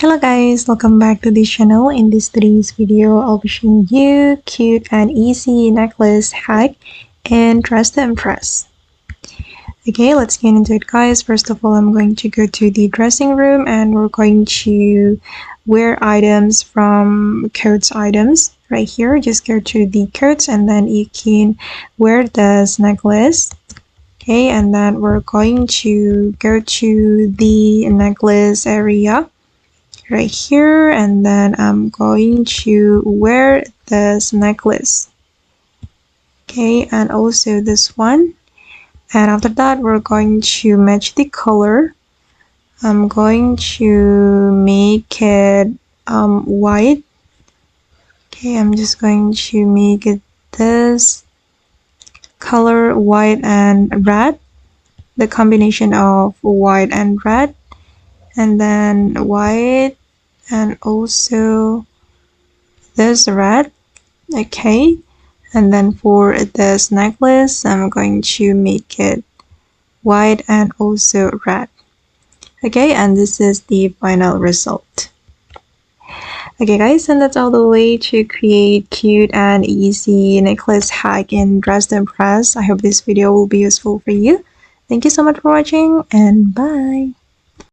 Hello guys, welcome back to this channel. In this today's video, I'll be showing you cute and easy necklace hack and dress to impress. Okay, let's get into it guys. First of all, I'm going to go to the dressing room and we're going to wear items from coats items right here. Just go to the coats and then you can wear this necklace. Okay, and then we're going to go to the necklace area right here, and then I'm going to wear this necklace. Okay, and also this one, and after that we're going to match the color. I'm going to make it white. Okay, I'm just going to make it this color, white and red, the combination of white and red, and then white and also this red. Okay, and then for this necklace I'm going to make it white and also red. Okay, and this is the final result. Okay guys, and that's all the way to create cute and easy necklace hack and dress to impress. I hope this video will be useful for you. Thank you so much for watching and bye.